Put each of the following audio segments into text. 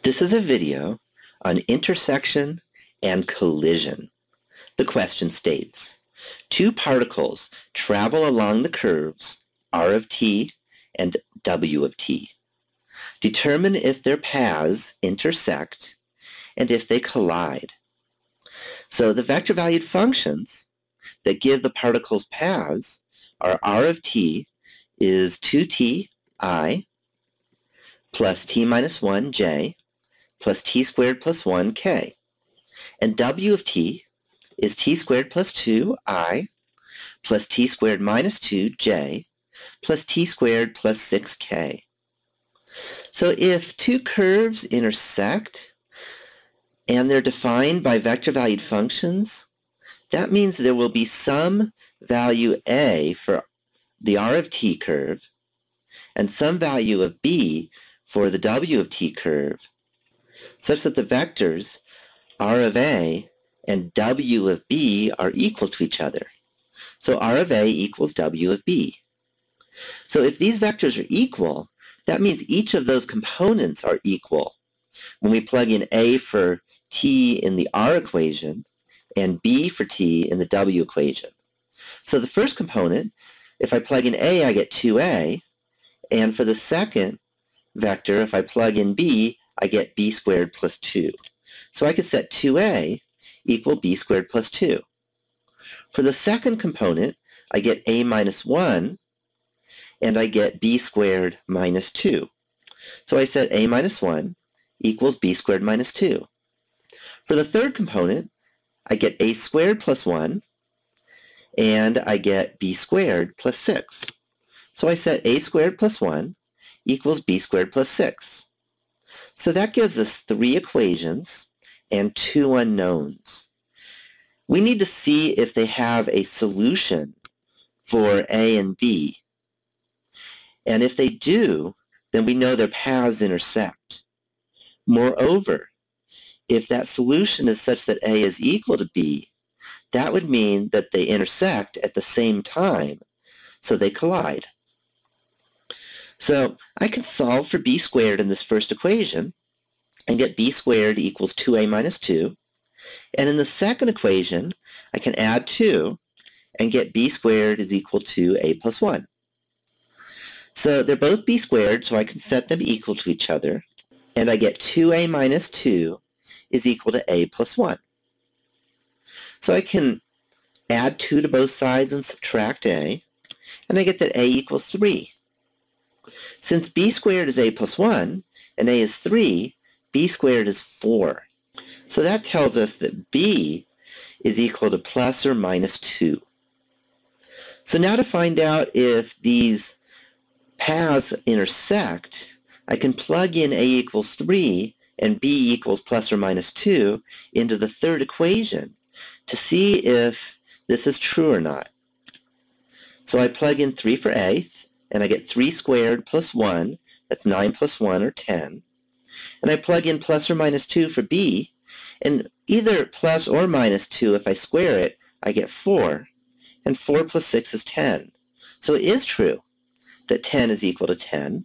This is a video on intersection and collision. The question states, two particles travel along the curves r of t and w of t. Determine if their paths intersect and if they collide. So the vector-valued functions that give the particles paths are r of t is 2t I plus t minus 1 j plus t squared plus 1 k. And w of t is t squared plus 2 I plus t squared minus 2 j plus t squared plus 6k. So if two curves intersect and they're defined by vector-valued functions, that means there will be some value a for the r of t curve and some value of b for the w of t curve, such that the vectors r of a and w of b are equal to each other. So r of a equals w of b. So if these vectors are equal, that means each of those components are equal. When we plug in a for t in the r equation and b for t in the w equation. So the first component, if I plug in a, I get 2a, and for the second vector, if I plug in b, I get b squared plus 2. So I could set 2a equal b squared plus 2. For the second component, I get a minus 1, and I get b squared minus 2. So I set a minus 1 equals b squared minus 2. For the third component, I get a squared plus 1, and I get b squared plus 6. So I set a squared plus 1 equals b squared plus 6. So that gives us 3 equations and 2 unknowns. We need to see if they have a solution for a and b. And if they do, then we know their paths intersect. Moreover, if that solution is such that a is equal to b, that would mean that they intersect at the same time, so they collide. So I can solve for b squared in this first equation and get b squared equals 2a minus 2. And in the second equation, I can add 2 and get b squared is equal to a plus 1. So they're both b squared, so I can set them equal to each other. And I get 2a minus 2 is equal to a plus 1. So I can add 2 to both sides and subtract a, and I get that a equals 3. Since b squared is a plus 1, and a is 3, b squared is 4. So that tells us that b is equal to plus or minus 2. So now to find out if these paths intersect, I can plug in a equals 3 and b equals plus or minus 2 into the third equation to see if this is true or not. So I plug in 3 for a, and I get 3 squared plus 1, that's 9 plus 1 or 10. And I plug in plus or minus 2 for b, and either plus or minus 2, if I square it, I get 4, and 4 plus 6 is 10. So it is true that 10 is equal to 10.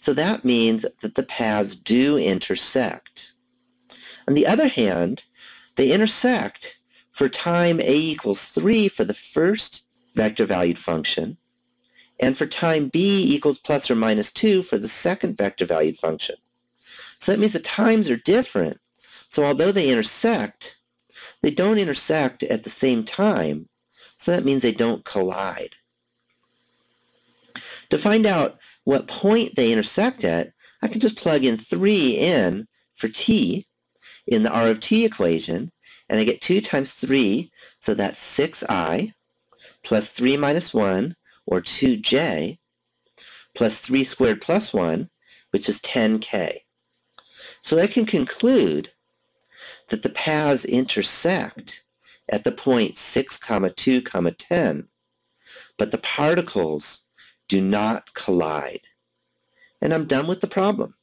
So that means that the paths do intersect. On the other hand, they intersect for time a equals 3 for the first vector-valued function, and for time b equals plus or minus 2 for the second vector-valued function. So that means the times are different. So although they intersect, they don't intersect at the same time, so that means they don't collide. To find out what point they intersect at, I can just plug in 3 in for t in the r of t equation, and I get 2 times 3, so that's 6i, plus 3 minus 1, or 2j, plus 3 squared plus 1, which is 10k. So I can conclude that the paths intersect at the point 6, 2, 10, but the particles do not collide. And I'm done with the problem.